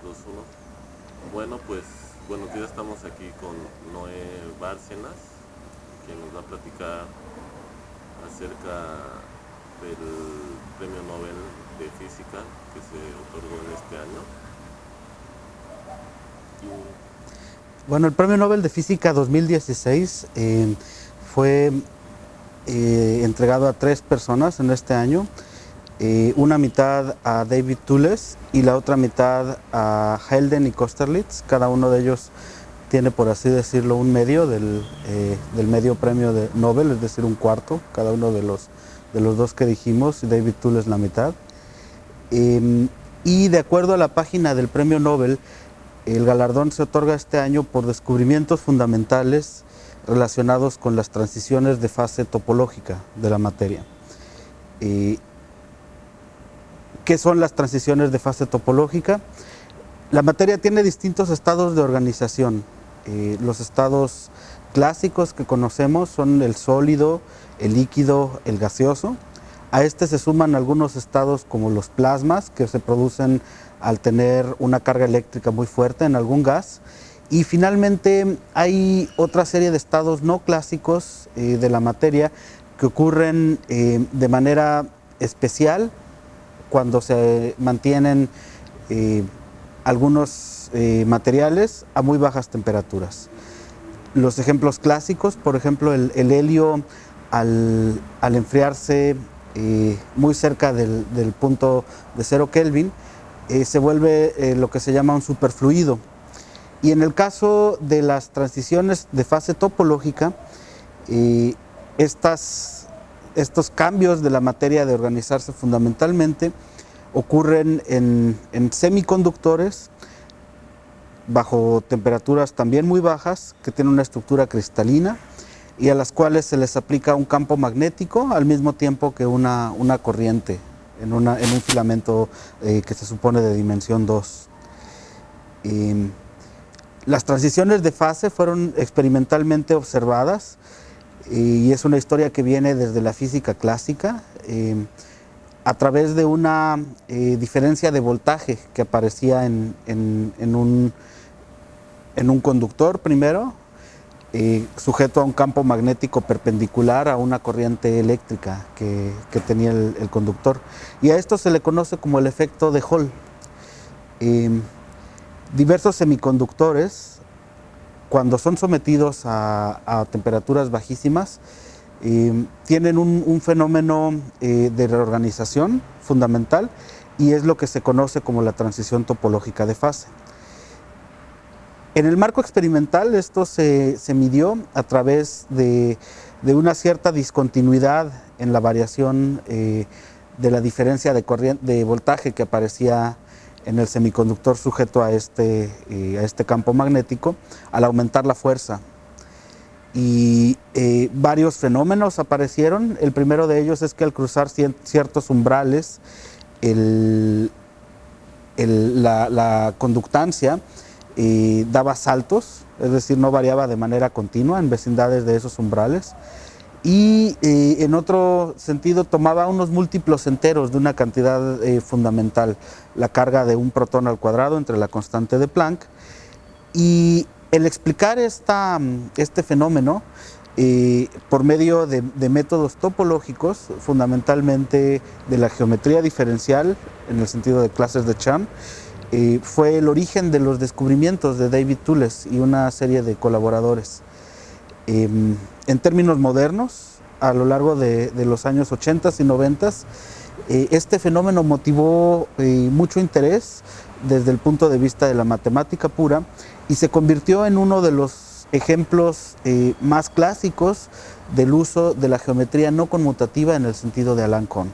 2, 1. Bueno, pues buenos días, estamos aquí con Noé Bárcenas, quien nos va a platicar acerca del Premio Nobel de Física que se otorgó en este año. Bueno, el Premio Nobel de Física 2016 fue entregado a 3 personas en este año. Una mitad a David Toules y la otra mitad a Halden y Kosterlitz. Cada uno de ellos tiene, por así decirlo, un medio del medio premio de Nobel, es decir, un cuarto, cada uno de los dos que dijimos, y David Toules la mitad. Y de acuerdo a la página del Premio Nobel, el galardón se otorga este año por descubrimientos fundamentales relacionados con las transiciones de fase topológica de la materia. ¿Qué son las transiciones de fase topológica? La materia tiene distintos estados de organización. Los estados clásicos que conocemos son el sólido, el líquido, el gaseoso. A este se suman algunos estados como los plasmas, que se producen al tener una carga eléctrica muy fuerte en algún gas. Y finalmente hay otra serie de estados no clásicos de la materia que ocurren de manera especial cuando se mantienen algunos materiales a muy bajas temperaturas. Los ejemplos clásicos, por ejemplo, el helio al enfriarse muy cerca del punto de 0 Kelvin, se vuelve lo que se llama un superfluido. Y en el caso de las transiciones de fase topológica, estos cambios de la materia de organizarse fundamentalmente ocurren en semiconductores bajo temperaturas también muy bajas, que tienen una estructura cristalina y a las cuales se les aplica un campo magnético al mismo tiempo que una corriente en un filamento que se supone de dimensión 2. Las transiciones de fase fueron experimentalmente observadas y es una historia que viene desde la física clásica a través de una diferencia de voltaje que aparecía en un conductor primero, sujeto a un campo magnético perpendicular a una corriente eléctrica que tenía el conductor. Y a esto se le conoce como el efecto de Hall. Diversos semiconductores, cuando son sometidos a temperaturas bajísimas, tienen un fenómeno de reorganización fundamental y es lo que se conoce como la transición topológica de fase. En el marco experimental esto se midió a través de una cierta discontinuidad en la variación de la diferencia de voltaje que aparecía en el semiconductor sujeto a este campo magnético al aumentar la fuerza. Y varios fenómenos aparecieron. El primero de ellos es que al cruzar ciertos umbrales, la conductancia daba saltos, es decir, no variaba de manera continua en vecindades de esos umbrales. Y en otro sentido tomaba unos múltiplos enteros de una cantidad fundamental, la carga de un protón al cuadrado entre la constante de Planck. Y el explicar este fenómeno por medio de métodos topológicos, fundamentalmente de la geometría diferencial, en el sentido de clases de Cham, fue el origen de los descubrimientos de David Toules y una serie de colaboradores. En términos modernos, a lo largo de los años 80 y 90, este fenómeno motivó mucho interés desde el punto de vista de la matemática pura y se convirtió en uno de los ejemplos más clásicos del uso de la geometría no conmutativa en el sentido de Alan Kohn.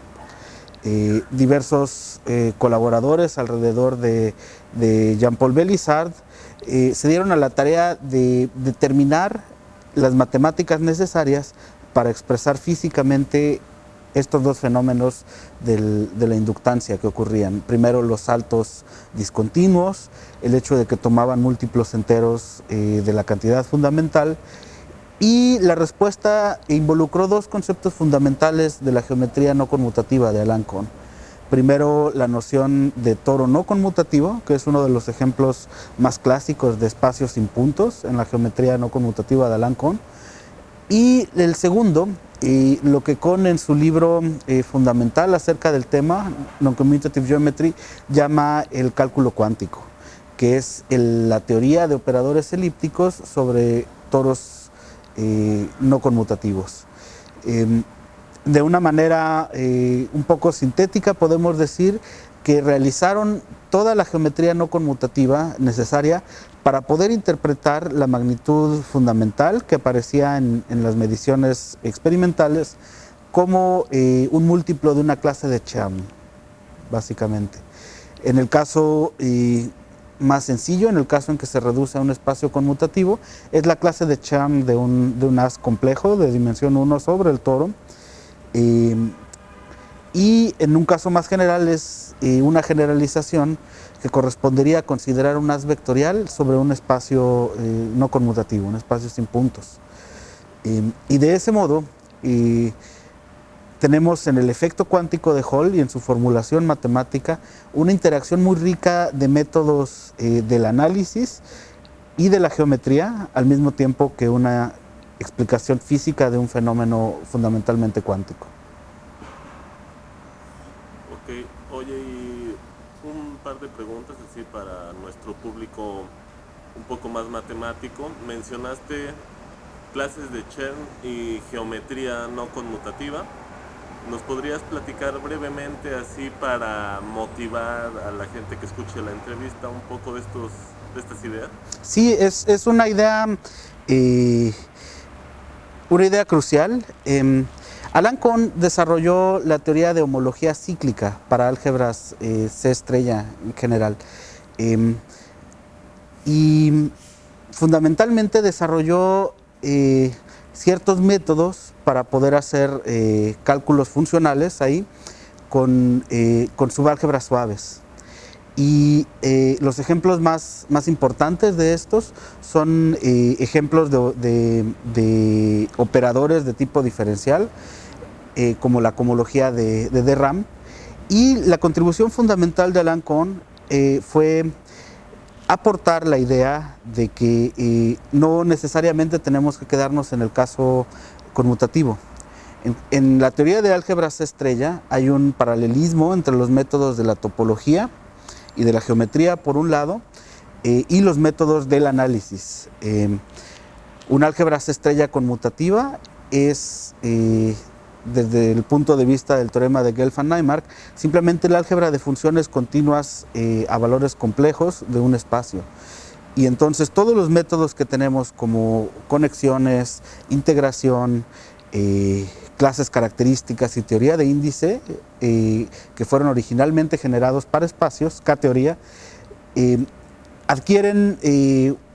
Diversos colaboradores alrededor de Jean-Paul Bélisard se dieron a la tarea de determinar las matemáticas necesarias para expresar físicamente estos dos fenómenos de la inductancia que ocurrían. Primero, los saltos discontinuos, el hecho de que tomaban múltiplos enteros de la cantidad fundamental, y la respuesta involucró dos conceptos fundamentales de la geometría no conmutativa de Alan Kohn. Primero, la noción de toro no conmutativo, que es uno de los ejemplos más clásicos de espacios sin puntos en la geometría no conmutativa de Alan Kohn. Y el segundo, lo que Kohn en su libro fundamental acerca del tema, Non-Commutative Geometry, llama el cálculo cuántico, que es la teoría de operadores elípticos sobre toros no conmutativos. De una manera un poco sintética podemos decir que realizaron toda la geometría no conmutativa necesaria para poder interpretar la magnitud fundamental que aparecía en las mediciones experimentales como un múltiplo de una clase de Chern, básicamente. En el caso más sencillo, en el caso en que se reduce a un espacio conmutativo, es la clase de Chern de un haz complejo de dimensión 1 sobre el toro. Y en un caso más general es una generalización que correspondería a considerar un haz vectorial sobre un espacio no conmutativo, un espacio sin puntos. Y de ese modo tenemos en el efecto cuántico de Hall y en su formulación matemática una interacción muy rica de métodos del análisis y de la geometría, al mismo tiempo que una explicación física de un fenómeno fundamentalmente cuántico. Ok, oye, y un par de preguntas así para nuestro público un poco más matemático. Mencionaste clases de Chern y geometría no conmutativa. ¿Nos podrías platicar brevemente así para motivar a la gente que escuche la entrevista un poco de estas ideas? Sí, es una idea crucial. Alan Kohn desarrolló la teoría de homología cíclica para álgebras C estrella en general. Y fundamentalmente desarrolló ciertos métodos para poder hacer cálculos funcionales ahí con subálgebras suaves. Y los ejemplos más importantes de estos son ejemplos de operadores de tipo diferencial, como la cohomología de de Rham. Y la contribución fundamental de Alan Kohn fue aportar la idea de que no necesariamente tenemos que quedarnos en el caso conmutativo. En la teoría de álgebras C estrella hay un paralelismo entre los métodos de la topología y de la geometría por un lado, y los métodos del análisis. Una álgebra C estrella conmutativa es, desde el punto de vista del teorema de Gelfand-Naimark, simplemente la álgebra de funciones continuas a valores complejos de un espacio. Y entonces todos los métodos que tenemos como conexiones, integración, clases características y teoría de índice, que fueron originalmente generados para espacios, K-teoría, adquieren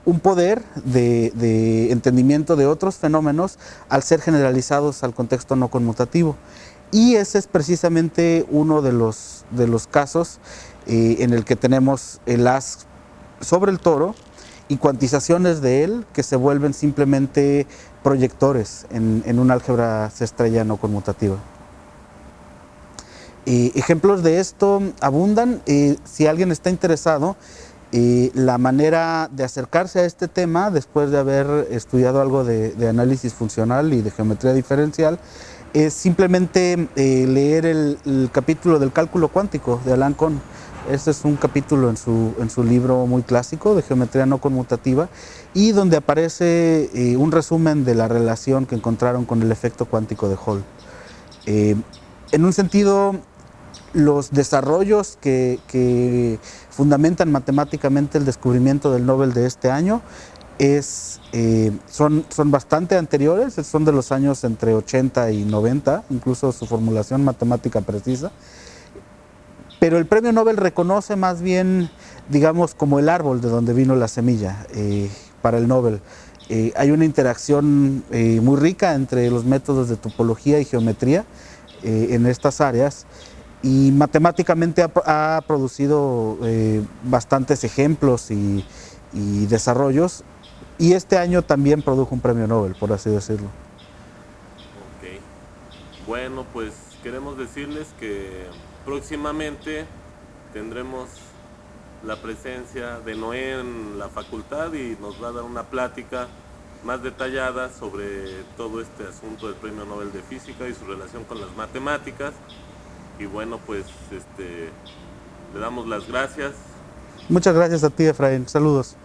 un poder de entendimiento de otros fenómenos al ser generalizados al contexto no conmutativo. Y ese es precisamente uno de los casos en el que tenemos el haz sobre el toro y cuantizaciones de él que se vuelven simplemente proyectores en un álgebra C estrella no conmutativa. Ejemplos de esto abundan. Si alguien está interesado, la manera de acercarse a este tema, después de haber estudiado algo de análisis funcional y de geometría diferencial, es simplemente leer el capítulo del cálculo cuántico de Alan Kohn. Este es un capítulo en su libro muy clásico de geometría no conmutativa y donde aparece un resumen de la relación que encontraron con el efecto cuántico de Hall. En un sentido, los desarrollos que fundamentan matemáticamente el descubrimiento del Nobel de este año son bastante anteriores, son de los años entre 80 y 90, incluso su formulación matemática precisa. Pero el premio Nobel reconoce más bien, digamos, como el árbol de donde vino la semilla para el Nobel. Hay una interacción muy rica entre los métodos de topología y geometría en estas áreas, y matemáticamente ha producido bastantes ejemplos y desarrollos, y este año también produjo un premio Nobel, por así decirlo. Ok. Bueno, pues queremos decirles que próximamente tendremos la presencia de Noé en la facultad y nos va a dar una plática más detallada sobre todo este asunto del Premio Nobel de Física y su relación con las matemáticas. Y bueno, pues le damos las gracias. Muchas gracias a ti, Efraín. Saludos.